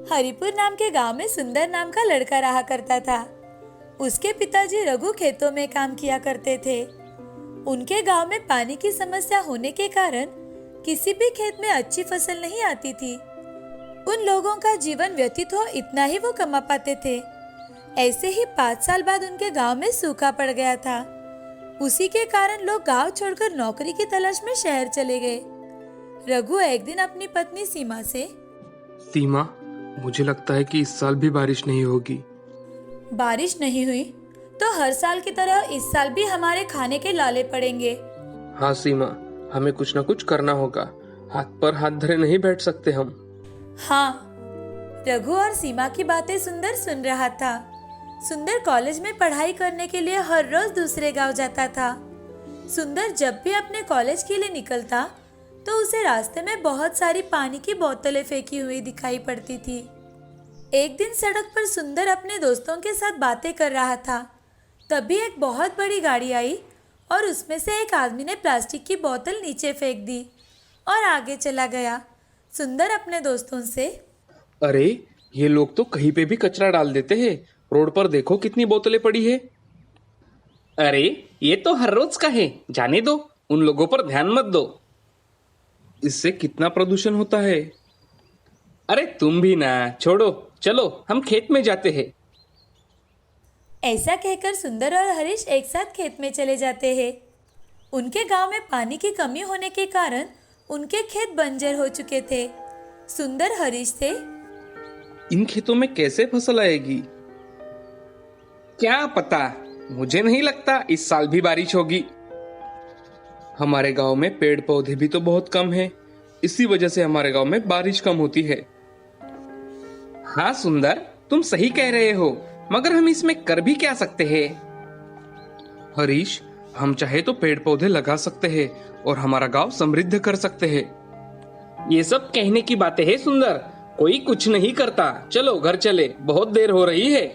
हरिपुर नाम के गांव में सुंदर नाम का लड़का रहा करता था। उसके पिताजी रघु खेतों में काम किया करते थे। उनके गांव में पानी की समस्या होने के कारण किसी भी खेत में अच्छी फसल नहीं आती थी। उन लोगों का जीवन व्यतीत हो इतना ही वो कमा पाते थे। ऐसे ही 5 साल बाद उनके गांव में सूखा पड़ गया था। उसी के कारण लोग गांव छोड़कर नौकरी की तलाश में शहर चले गए। रघु एक दिन अपनी पत्नी सीमा से, सीमा, मुझे लगता है कि इस साल भी बारिश नहीं होगी। बारिश नहीं हुई तो हर साल की तरह इस साल भी हमारे खाने के लाले पड़ेंगे। हाँ सीमा, हमें कुछ न कुछ करना होगा। हाथ पर हाथ धरे नहीं बैठ सकते हम। हाँ, रघु और सीमा की बातें सुंदर सुन रहा था। सुंदर कॉलेज में पढ़ाई करने के लिए हर रोज दूसरे गांव जाता था। सुंदर जब भी अपने कॉलेज के लिए निकलता तो उसे रास्ते में बहुत सारी पानी की बोतलें फेंकी हुई दिखाई पड़ती थी। एक दिन सड़क पर सुंदर अपने दोस्तों के साथ बातें कर रहा था। तभी एक बहुत बड़ी गाड़ी आई और उसमें से एक आदमी ने प्लास्टिक की बोतल नीचे फेंक दी और आगे चला गया। सुंदर अपने दोस्तों से, अरे, ये लोग तो कहीं पे भी कचरा डाल देते हैं। रोड पर देखो कितनी बोतलें पड़ी है। अरे, ये तो हर रोज का है, जाने दो, उन लोगों पर ध्यान मत दो। इससे कितना प्रदूषण होता है। अरे तुम भी ना, छोड़ो, चलो हम खेत में जाते हैं। ऐसा कहकर सुंदर और हरीश एक साथ खेत में चले जाते हैं। उनके गांव में पानी की कमी होने के कारण उनके खेत बंजर हो चुके थे। सुंदर हरीश से, इन खेतों में कैसे फसल आएगी? क्या पता, मुझे नहीं लगता इस साल भी बारिश होगी। हमारे गांव में पेड़ पौधे भी तो बहुत कम हैं। इसी वजह से हमारे गांव में बारिश कम होती है। हाँ सुंदर, तुम सही कह रहे हो, मगर हम इसमें कर भी क्या सकते हैं? हरीश, हम चाहे तो पेड़ पौधे लगा सकते हैं और हमारा गांव समृद्ध कर सकते हैं। ये सब कहने की बातें हैं सुंदर, कोई कुछ नहीं करता। चलो घर चले, बहुत देर हो रही है।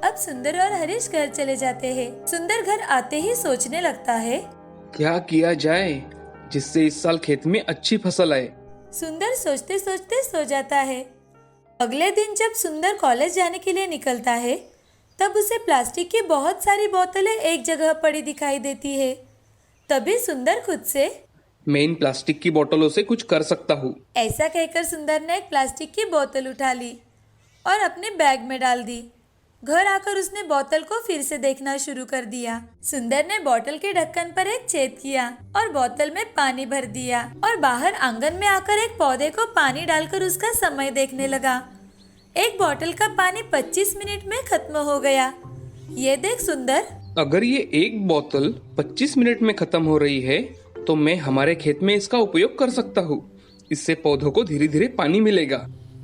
अब सुंदर और हरीश घर चले जाते हैं। सुंदर घर आते ही सोचने लगता है, क्या किया जाए जिससे इस साल खेत में अच्छी फसल आए। सुंदर सोचते सोचते सो जाता है। अगले दिन जब सुंदर कॉलेज जाने के लिए निकलता है तब उसे प्लास्टिक की बहुत सारी बोतलें एक जगह पड़ी दिखाई देती है। तभी सुंदर खुद से, मैं इन प्लास्टिक की बोतलों से कुछ कर सकता हूँ। ऐसा कहकर सुंदर ने एक प्लास्टिक की बोतल उठा ली और अपने बैग में डाल दी। घर आकर उसने बोतल को फिर से देखना शुरू कर दिया। सुंदर ने बोतल के ढक्कन पर एक छेद किया और बोतल में पानी भर दिया और बाहर आंगन में आकर एक पौधे को पानी डालकर उसका समय देखने लगा। एक बोतल का पानी 25 मिनट में खत्म हो गया। ये देख सुंदर, अगर ये एक बोतल 25 मिनट में खत्म हो रही है तो मैं हमारे खेत में इसका उपयोग कर सकता हूँ। इससे पौधों को धीरे धीरे पानी मिलेगा।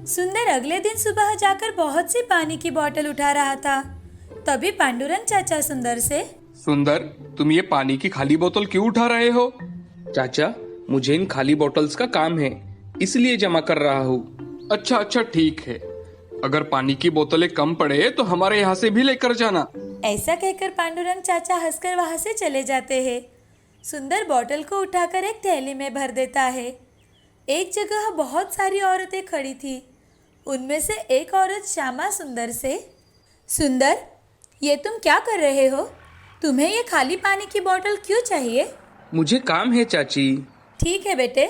सुंदर अगले दिन सुबह जाकर बहुत सी पानी की बोतल उठा रहा था। तभी पांडुरंग चाचा सुंदर से, सुंदर, तुम ये पानी की खाली बोतल क्यों उठा रहे हो? चाचा, मुझे इन खाली बोतल्स का काम है, इसलिए जमा कर रहा हूँ। अच्छा अच्छा, ठीक है। अगर पानी की बोतलें कम पड़े तो हमारे यहाँ से भी लेकर जाना। ऐसा कहकर पांडुरंग चाचा हंसकर वहाँ से चले जाते हैं। सुंदर बोतल को उठाकर एक थैली में भर देता है। एक जगह बहुत सारी औरतें खड़ी थी। उनमें से एक औरत श्यामा सुंदर से, सुंदर, ये तुम क्या कर रहे हो? तुम्हें ये खाली पानी की बोतल क्यों चाहिए? मुझे काम है चाची। ठीक है बेटे,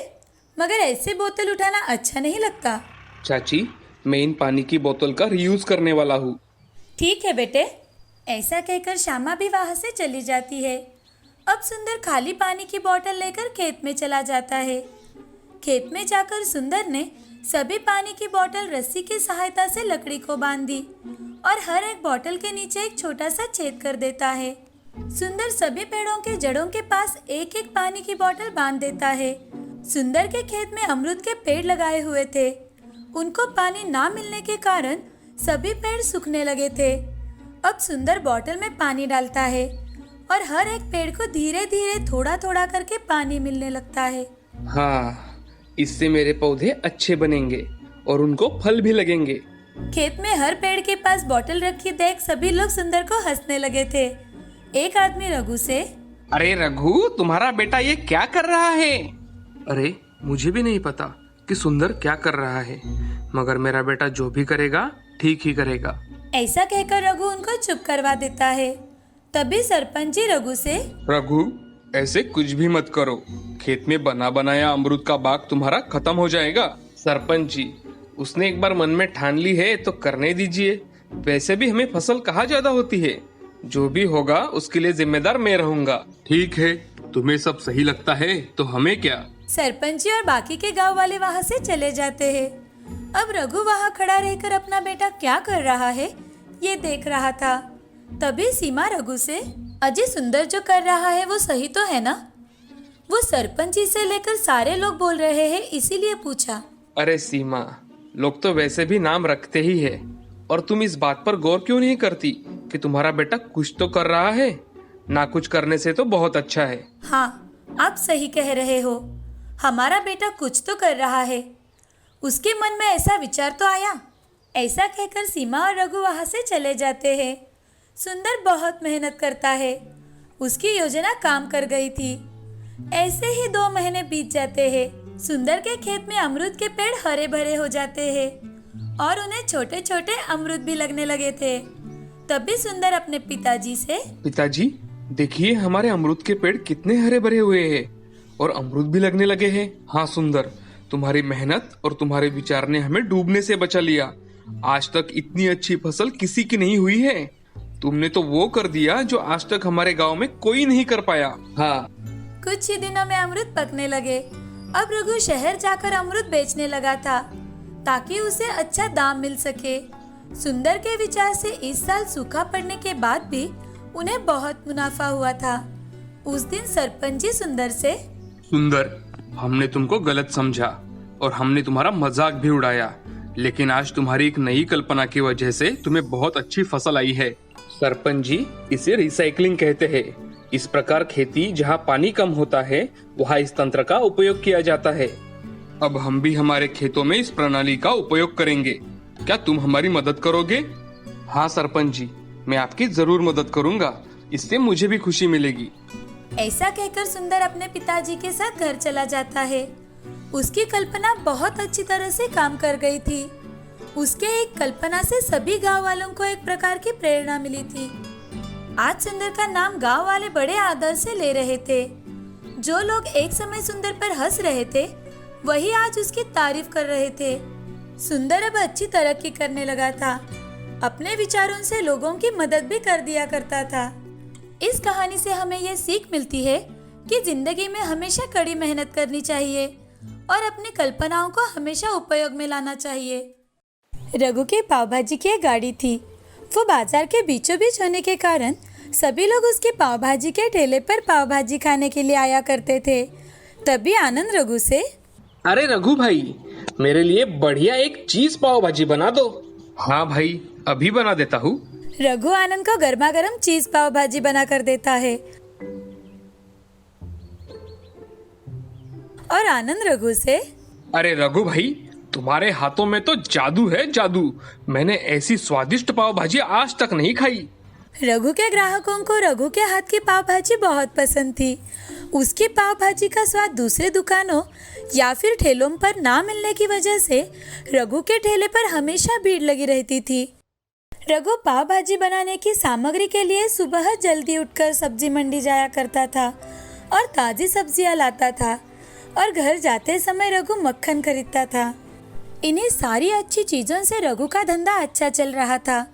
मगर ऐसे बोतल उठाना अच्छा नहीं लगता। चाची, मैं इन पानी की बोतल का रीयूज करने वाला हूँ। ठीक है बेटे। ऐसा कहकर श्यामा भी वहाँ से चली जाती है। अब सुंदर खाली पानी की बोतल लेकर खेत में चला जाता है। खेत में जाकर सुंदर ने सभी पानी की बोतल रस्सी की सहायता से लकड़ी को बांध दी और हर एक बोतल के नीचे एक छोटा सा छेद कर देता है। सुंदर सभी पेड़ों के जड़ों के पास एक एक पानी की बोतल बांध देता है। सुंदर के खेत में अमरूद के पेड़ लगाए हुए थे। उनको पानी ना मिलने के कारण सभी पेड़ सूखने लगे थे। अब सुंदर बोतल में पानी डालता है और हर एक पेड़ को धीरे धीरे थोड़ा थोड़ा करके पानी मिलने लगता है। हाँ, इससे मेरे पौधे अच्छे बनेंगे और उनको फल भी लगेंगे। खेत में हर पेड़ के पास बोतल रखी देख सभी लोग सुंदर को हंसने लगे थे। एक आदमी रघु से, अरे रघु, तुम्हारा बेटा ये क्या कर रहा है? अरे, मुझे भी नहीं पता। कि सुंदर क्या कर रहा है, मगर मेरा बेटा जो भी करेगा ठीक ही करेगा। ऐसा कहकर रघु उनको चुप करवा देता है। तभी सरपंच जी रघु से, रघु, ऐसे कुछ भी मत करो, खेत में बना बनाया अमरूद का बाग तुम्हारा खत्म हो जाएगा। सरपंच जी, उसने एक बार मन में ठान ली है तो करने दीजिए। वैसे भी हमें फसल कहाँ ज्यादा होती है, जो भी होगा उसके लिए जिम्मेदार मैं रहूंगा। ठीक है, तुम्हें सब सही लगता है तो हमें क्या। सरपंच जी और बाकी के गांव वाले वहां से चले जाते हैं। अब रघु वहां खड़ा रहकर अपना बेटा क्या कर रहा है ये देख रहा था। तभी सीमा रघु से, अजय सुंदर जो कर रहा है वो सही तो है ना? वो सरपंच जी से लेकर सारे लोग बोल रहे हैं इसीलिए पूछा। अरे सीमा, लोग तो वैसे भी नाम रखते ही है, और तुम इस बात पर गौर क्यों नहीं करती कि तुम्हारा बेटा कुछ तो कर रहा है? ना कुछ करने से तो बहुत अच्छा है। हाँ, आप सही कह रहे हो, हमारा बेटा कुछ तो कर रहा है। उसके मन में ऐसा विचार तो आया। ऐसा कहकर सीमा और रघु वहाँ से चले जाते हैं। सुंदर बहुत मेहनत करता है, उसकी योजना काम कर गई थी। ऐसे ही 2 महीने बीत जाते हैं। सुंदर के खेत में अमरूद के पेड़ हरे भरे हो जाते हैं और उन्हें छोटे छोटे अमरूद भी लगने लगे थे। तभी सुंदर अपने पिताजी से, पिताजी, देखिए हमारे अमरूद के पेड़ कितने हरे भरे हुए हैं और अमरूद भी लगने लगे हैं। हाँ सुंदर, तुम्हारी मेहनत और तुम्हारे विचार ने हमें डूबने से बचा लिया। आज तक इतनी अच्छी फसल किसी की नहीं हुई है। तुमने तो वो कर दिया जो आज तक हमारे गांव में कोई नहीं कर पाया। हाँ। कुछ ही दिनों में अमरूद पकने लगे। अब रघु शहर जाकर अमरूद बेचने लगा था ताकि उसे अच्छा दाम मिल सके। सुंदर के विचार से इस साल सूखा पड़ने के बाद भी उन्हें बहुत मुनाफा हुआ था। उस दिन सरपंच जी सुंदर से, सुंदर, हमने तुमको गलत समझा और हमने तुम्हारा मजाक भी उड़ाया, लेकिन आज तुम्हारी एक नई कल्पना की वजह से तुम्हें बहुत अच्छी फसल आई है। सरपंच जी, इसे रिसाइकलिंग कहते हैं। इस प्रकार खेती जहाँ पानी कम होता है वहाँ इस तंत्र का उपयोग किया जाता है। अब हम भी हमारे खेतों में इस प्रणाली का उपयोग करेंगे। क्या तुम हमारी मदद करोगे? हाँ सरपंच जी, मैं आपकी जरूर मदद करूंगा, इससे मुझे भी खुशी मिलेगी। ऐसा कहकर सुंदर अपने पिताजी के साथ घर चला जाता है। उसकी कल्पना बहुत अच्छी तरह से काम कर गई थी। उसके एक कल्पना से सभी गांव वालों को एक प्रकार की प्रेरणा मिली थी। आज सुंदर का नाम गांव वाले बड़े आदर से ले रहे थे। जो लोग एक समय सुंदर पर हंस रहे थे वही आज उसकी तारीफ कर रहे थे। सुंदर अब अच्छी तरक्की करने लगा था। अपने विचारों से लोगों की मदद भी कर दिया करता था। इस कहानी से हमें ये सीख मिलती है कि जिंदगी में हमेशा कड़ी मेहनत करनी चाहिए और अपनी कल्पनाओं को हमेशा उपयोग में लाना चाहिए। रघु की पाव भाजी की एक गाड़ी थी। वो बाजार के बीचों बीच होने के कारण सभी लोग उसकी पाव भाजी के ठेले पर पाव भाजी खाने के लिए आया करते थे। तभी आनंद रघु से, अरे रघु भाई, मेरे लिए बढ़िया एक चीज पाव भाजी बना दो। हाँ भाई, अभी बना देता हूँ। रघु आनंद को गर्मा गर्म चीज पाव भाजी बना कर देता है और आनंद रघु से, अरे रघु भाई, तुम्हारे हाथों में तो जादू है, जादू। मैंने ऐसी स्वादिष्ट पाव भाजी आज तक नहीं खाई। रघु के ग्राहकों को रघु के हाथ की पाव भाजी बहुत पसंद थी। उसकी पाव भाजी का स्वाद दूसरे दुकानों या फिर ठेलों पर ना मिलने की वजह से रघु के ठेले पर हमेशा भीड़ लगी रहती थी। रघु पाव भाजी बनाने की सामग्री के लिए सुबह जल्दी उठकर सब्जी मंडी जाया करता था और ताज़ी सब्जियां लाता था और घर जाते समय रघु मक्खन खरीदता था। इन्हीं सारी अच्छी चीज़ों से रघु का धंधा अच्छा चल रहा था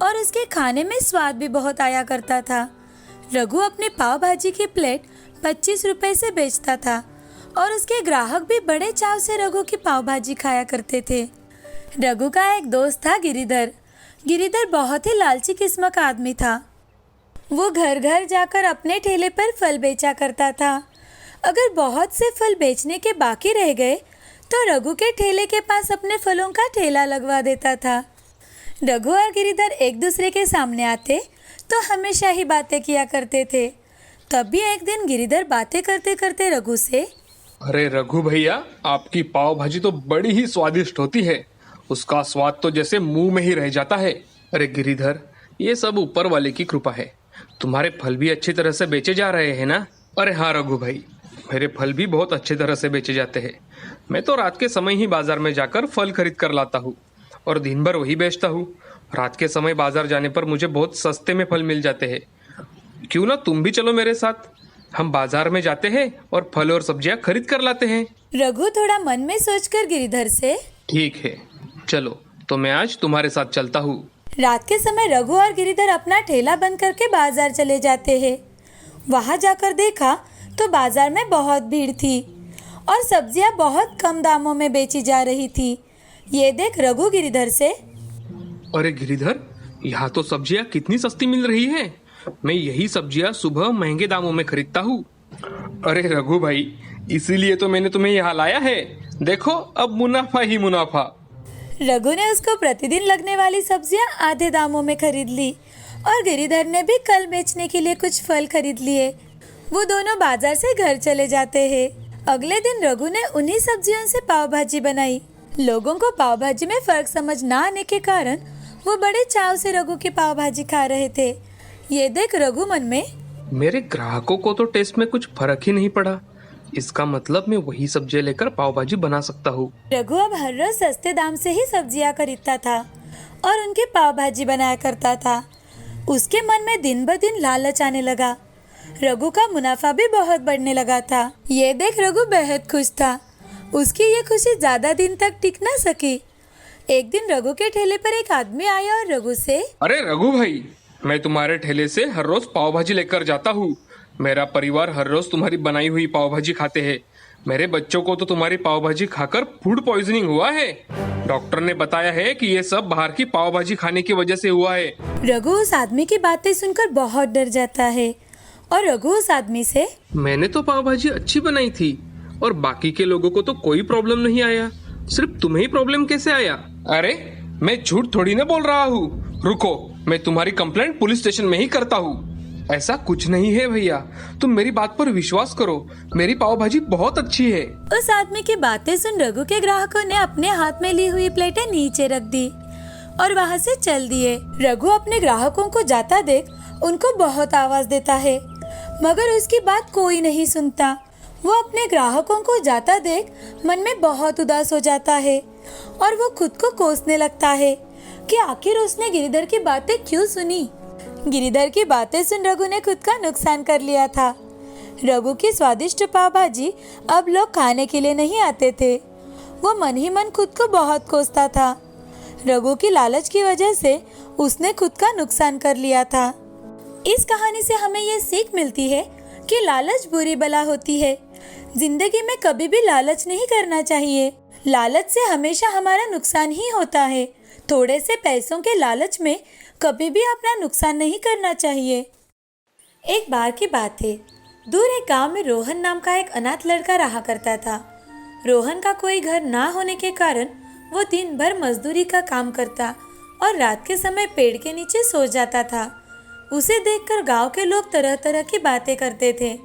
और उसके खाने में स्वाद भी बहुत आया करता था। रघु अपने पाव भाजी की प्लेट 25 रुपए से बेचता था और उसके ग्राहक भी बड़े चाव से रघु की पाव भाजी खाया करते थे। रघु का एक दोस्त था गिरिधर। गिरिधर बहुत ही लालची किस्म का आदमी था। वो घर घर जाकर अपने ठेले पर फल बेचा करता था। अगर बहुत से फल बेचने के बाकी रह गए तो रघु के ठेले के पास अपने फलों का ठेला लगवा देता था। रघु और गिरिधर एक दूसरे के सामने आते तो हमेशा ही बातें किया करते थे। तभी एक दिन गिरिधर बातें करते करते रघु से, अरे रघु भैया, आपकी पाव भाजी तो बड़ी ही स्वादिष्ट होती है। उसका स्वाद तो जैसे मुंह में ही रह जाता है। अरे गिरिधर, ये सब ऊपर वाले की कृपा है। तुम्हारे फल भी अच्छी तरह से बेचे जा रहे हैं ना? अरे हाँ रघु भाई, मेरे फल भी बहुत अच्छे तरह से बेचे जाते हैं। मैं तो रात के समय ही बाजार में जाकर फल खरीद कर लाता हूँ और दिन भर वही बेचता हूँ। रात के समय बाजार जाने पर मुझे बहुत सस्ते में फल मिल जाते हैं। क्यों ना तुम भी चलो मेरे साथ, हम बाजार में जाते हैं और फल और सब्जियां खरीद कर लाते हैं। रघु थोड़ा मन में सोचकर गिरिधर से ठीक है, चलो तो मैं आज तुम्हारे साथ चलता हूँ। रात के समय रघु और गिरिधर अपना ठेला बंद करके बाजार चले जाते हैं। वहां जाकर देखा तो बाजार में बहुत भीड़ थी और सब्जियां बहुत कम दामों में बेची जा रही थी। ये देख रघु गिरिधर से, अरे गिरिधर, यहाँ तो सब्जियां कितनी सस्ती मिल रही है। मैं यही सब्जियां सुबह महंगे दामों में खरीदता हूँ। अरे रघु भाई, इसीलिए तो मैंने तुम्हें यहाँ लाया है। देखो, अब मुनाफा ही मुनाफा। रघु ने उसको प्रतिदिन लगने वाली सब्जियां आधे दामों में खरीद ली और गिरिधर ने भी कल बेचने के लिए कुछ फल खरीद लिए। वो दोनों बाजार से घर चले जाते हैं। अगले दिन रघु ने उन्हीं सब्जियों से पाव भाजी बनाई। लोगों को पाव भाजी में फर्क समझ ना आने के कारण वो बड़े चाव से रघु की पाव भाजी खा रहे थे। ये देख रघु मन में, मेरे ग्राहकों को तो टेस्ट में कुछ फर्क ही नहीं पड़ा। इसका मतलब मैं वही सब्जियां लेकर पाव भाजी बना सकता हूँ। रघु अब हर रोज सस्ते दाम से ही सब्जियां खरीदता था और उनके पाव भाजी बनाया करता था। उसके मन में दिन ब दिन लालच आने लगा। रघु का मुनाफा भी बहुत बढ़ने लगा था। ये देख रघु बेहद खुश था। उसकी ये खुशी ज्यादा दिन तक टिक ना सकी। एक दिन रघु के ठेले पर एक आदमी आया और रघु से, अरे रघु भाई, मैं तुम्हारे ठेले से हर रोज पाव भाजी लेकर जाता हूँ। मेरा परिवार हर रोज तुम्हारी बनाई हुई पाव भाजी खाते हैं। मेरे बच्चों को तो तुम्हारी पाव भाजी खाकर फूड पॉइजनिंग हुआ है। डॉक्टर ने बताया है कि ये सब बाहर की पाव भाजी खाने की वजह से हुआ है। रघु उस आदमी की बातें सुनकर बहुत डर जाता है और रघु उस आदमी से, मैंने तो पाव भाजी अच्छी बनाई थी और बाकी के लोगों को तो कोई प्रॉब्लम नहीं आया, सिर्फ तुम्हें ही प्रॉब्लम कैसे आया? अरे मैं झूठ थोड़ी ना बोल रहा हूँ। रुको, मैं तुम्हारी कंप्लेंट पुलिस स्टेशन में ही करता हूँ। ऐसा कुछ नहीं है भैया, तुम मेरी बात पर विश्वास करो। मेरी पाव भाजी बहुत अच्छी है। उस आदमी की बातें सुन रघु के ग्राहकों ने अपने हाथ में ली हुई प्लेटें नीचे रख दी और वहां से चल दिए। रघु अपने ग्राहकों को जाता देख उनको बहुत आवाज देता है, मगर उसकी बात कोई नहीं सुनता। वो अपने ग्राहकों को जाता देख मन में बहुत उदास हो जाता है और वो खुद को कोसने लगता है कि आखिर उसने गिरिधर की बातें क्यों सुनी। गिरिधर की बातें सुन रघु ने खुद का नुकसान कर लिया था। रघु की स्वादिष्ट पाव भाजी अब लोग खाने के लिए नहीं आते थे। वो मन ही मन खुद को बहुत कोसता था। रघु की लालच की वजह से उसने खुद का नुकसान कर लिया था। इस कहानी से हमें ये सीख मिलती है कि लालच बुरी बला होती है। जिंदगी में कभी भी लालच नहीं करना चाहिए। लालच से हमेशा हमारा नुकसान ही होता है। थोड़े से पैसों के लालच में कभी भी अपना नुकसान नहीं करना चाहिए। एक बार की बात है, दूर एक गांव में रोहन नाम का एक अनाथ लड़का रहा करता था। रोहन का कोई घर ना होने के कारण वो दिन भर मजदूरी का काम करता और रात के समय पेड़ के नीचे सो जाता था। उसे देखकर गांव के लोग तरह तरह की बातें करते थे।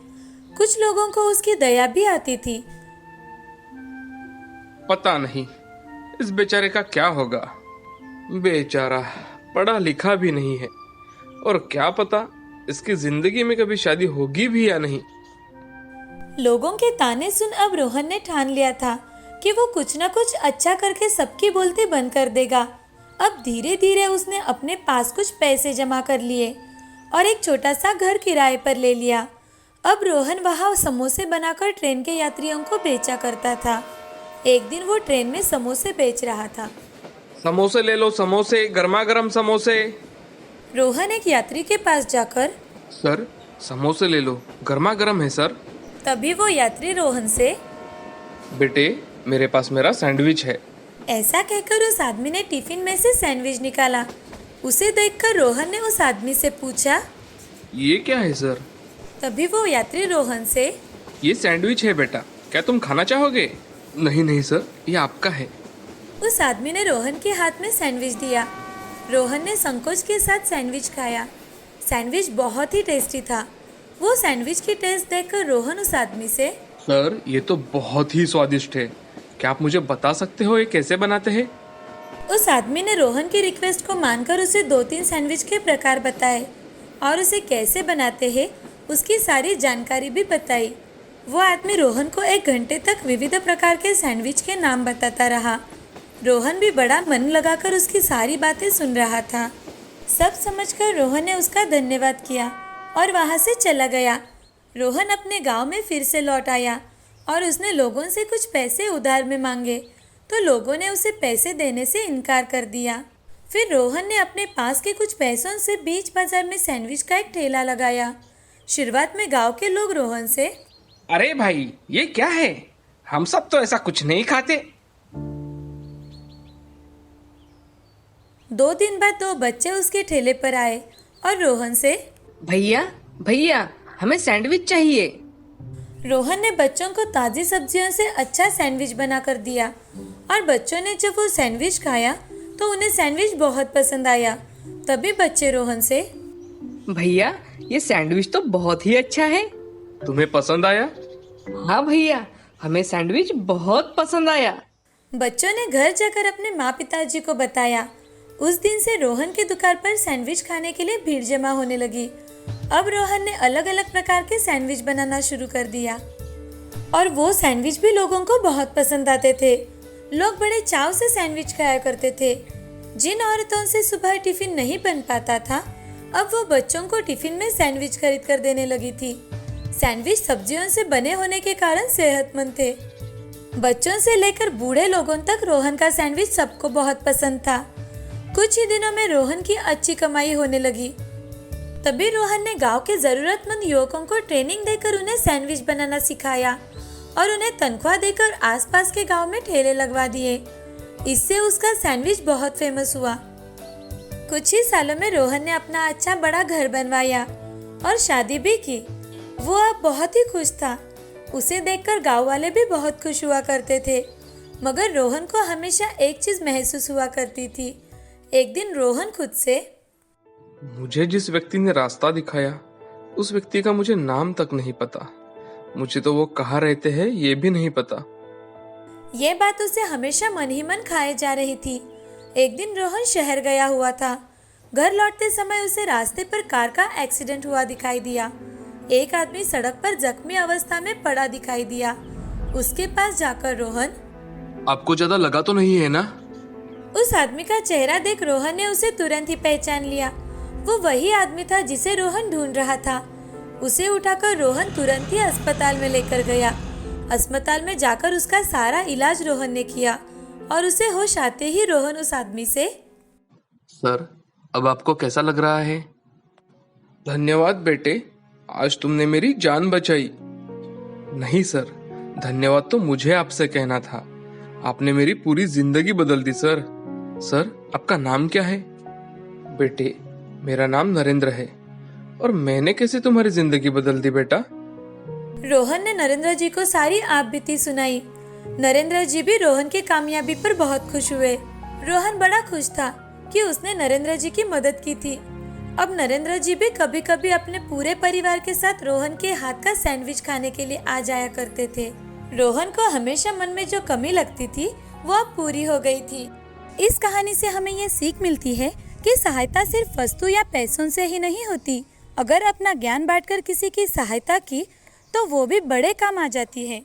कुछ लोगों को उसकी दया भी आती थी। पता नहीं इस बेचारे का क्या होगा। बेचारा पढ़ा लिखा भी नहीं है और क्या पता इसकी जिंदगी में कभी शादी होगी भी या नहीं। लोगों के ताने सुन अब रोहन ने ठान लिया था कि वो कुछ न कुछ अच्छा करके सबकी बोलती बंद कर देगा। अब धीरे धीरे उसने अपने पास कुछ पैसे जमा कर लिए और एक छोटा सा घर किराए पर ले लिया। अब रोहन वहाँ समोसे बनाकर ट्रेन के यात्रियों को बेचा करता था। एक दिन वो ट्रेन में समोसे बेच रहा था। समोसे ले लो, समोसे, गर्मा गर्म समोसे। रोहन एक यात्री के पास जाकर, सर समोसे ले लो, गर्मा गर्म है सर। तभी वो यात्री रोहन से, बेटे मेरे पास मेरा सैंडविच है। ऐसा कहकर उस आदमी ने टिफिन में से सैंडविच निकाला। उसे देखकर रोहन ने उस आदमी से पूछा, ये क्या है सर? तभी वो यात्री रोहन से, ये सैंडविच है बेटा, क्या तुम खाना चाहोगे? नहीं नहीं सर, ये आपका है। उस आदमी ने रोहन के हाथ में सैंडविच दिया। रोहन ने संकोच के साथ सैंडविच खाया। सैंडविच बहुत ही टेस्टी था। वो सैंडविच की टेस्ट देखकर रोहन उस आदमी से, सर ये तो बहुत ही स्वादिष्ट है, क्या आप मुझे बता सकते हो ये कैसे बनाते हैं? उस आदमी ने रोहन की रिक्वेस्ट को मानकर उसे 2-3 सैंडविच के प्रकार बताए और उसे कैसे बनाते हैं उसकी सारी जानकारी भी बताई। वो आदमी रोहन को 1 घंटे तक विविध प्रकार के सैंडविच के नाम बताता रहा। रोहन भी बड़ा मन लगाकर उसकी सारी बातें सुन रहा था। सब समझकर रोहन ने उसका धन्यवाद किया और वहाँ से चला गया। रोहन अपने गांव में फिर से लौट आया और उसने लोगों से कुछ पैसे उधार में मांगे, तो लोगों ने उसे पैसे देने से इनकार कर दिया। फिर रोहन ने अपने पास के कुछ पैसों से बीच बाजार में सैंडविच का एक ठेला लगाया। शुरुआत में गांव के लोग रोहन से, अरे भाई ये क्या है, हम सब तो ऐसा कुछ नहीं खाते। 2 दिन बाद 2 बच्चे उसके ठेले पर आए और रोहन से, भैया भैया हमें सैंडविच चाहिए। रोहन ने बच्चों को ताज़ी सब्जियों से अच्छा सैंडविच बना कर दिया और बच्चों ने जब वो सैंडविच खाया तो उन्हें सैंडविच बहुत पसंद आया। तभी बच्चे रोहन से, भैया ये सैंडविच तो बहुत ही अच्छा है। तुम्हें पसंद आया? हाँ भैया, हमें सैंडविच बहुत पसंद आया। बच्चों ने घर जाकर अपने माँ पिताजी को बताया। उस दिन से रोहन की दुकान पर सैंडविच खाने के लिए भीड़ जमा होने लगी। अब रोहन ने अलग अलग प्रकार के सैंडविच बनाना शुरू कर दिया और वो सैंडविच भी लोगों को बहुत पसंद आते थे। लोग बड़े चाव से सैंडविच खाया करते थे। जिन औरतों से सुबह टिफिन नहीं बन पाता था, अब वो बच्चों को टिफिन में सैंडविच खरीद कर देने लगी थी। सैंडविच सब्जियों से बने होने के कारण सेहतमंद थे। बच्चों से लेकर बूढ़े लोगों तक रोहन का सैंडविच सबको बहुत पसंद था। कुछ ही दिनों में रोहन की अच्छी कमाई होने लगी। तभी रोहन ने गांव के जरूरतमंद युवकों को ट्रेनिंग देकर उन्हें सैंडविच बनाना सिखाया और उन्हें तनख्वाह देकर आसपास के गांव में ठेले लगवा दिए। इससे उसका सैंडविच बहुत फेमस हुआ। कुछ ही सालों में रोहन ने अपना अच्छा बड़ा घर बनवाया और शादी भी की। वो अब बहुत ही खुश था। उसे देखकर गांव वाले भी बहुत खुश हुआ करते थे। मगर रोहन को हमेशा एक चीज महसूस हुआ करती थी। एक दिन रोहन खुद से, मुझे जिस व्यक्ति ने रास्ता दिखाया उस व्यक्ति का मुझे नाम तक नहीं पता। मुझे तो वो कहाँ रहते हैं ये भी नहीं पता। ये बात उसे हमेशा मन ही मन खाए जा रही थी। एक दिन रोहन शहर गया हुआ था। घर लौटते समय उसे रास्ते पर कार का एक्सीडेंट हुआ दिखाई दिया। एक आदमी सड़क पर जख्मी अवस्था में पड़ा दिखाई दिया। उसके पास जाकर रोहन, आपको ज्यादा लगा तो नहीं है ना? उस आदमी का चेहरा देख रोहन ने उसे तुरंत ही पहचान लिया। वो वही आदमी था जिसे रोहन ढूंढ रहा था। उसे उठाकर रोहन तुरंत ही अस्पताल में लेकर गया। अस्पताल में जाकर उसका सारा इलाज रोहन ने किया और उसे होश आते ही रोहन उस आदमी से, सर, अब आपको कैसा लग रहा है? धन्यवाद बेटे, आज तुमने मेरी जान बचाई। नहीं सर, धन्यवाद तो मुझे आपसे कहना था। आपने मेरी पूरी जिंदगी बदल दी सर। सर, आपका नाम क्या है? बेटे, मेरा नाम नरेंद्र है। और मैंने कैसे तुम्हारी जिंदगी बदल दी बेटा? रोहन ने नरेंद्र जी को सारी आप बीती सुनाई। नरेंद्र जी भी रोहन की कामयाबी पर बहुत खुश हुए। रोहन बड़ा खुश था कि उसने नरेंद्र जी की मदद की थी। अब नरेंद्र जी भी कभी कभी अपने पूरे परिवार के साथ रोहन के हाथ का सैंडविच खाने के लिए आ जाया करते थे। रोहन को हमेशा मन में जो कमी लगती थी वो अब पूरी हो गई थी। इस कहानी से हमें ये सीख मिलती है कि सहायता सिर्फ वस्तु या पैसों से ही नहीं होती। अगर अपना ज्ञान बांटकर किसी की सहायता की तो वो भी बड़े काम आ जाती है।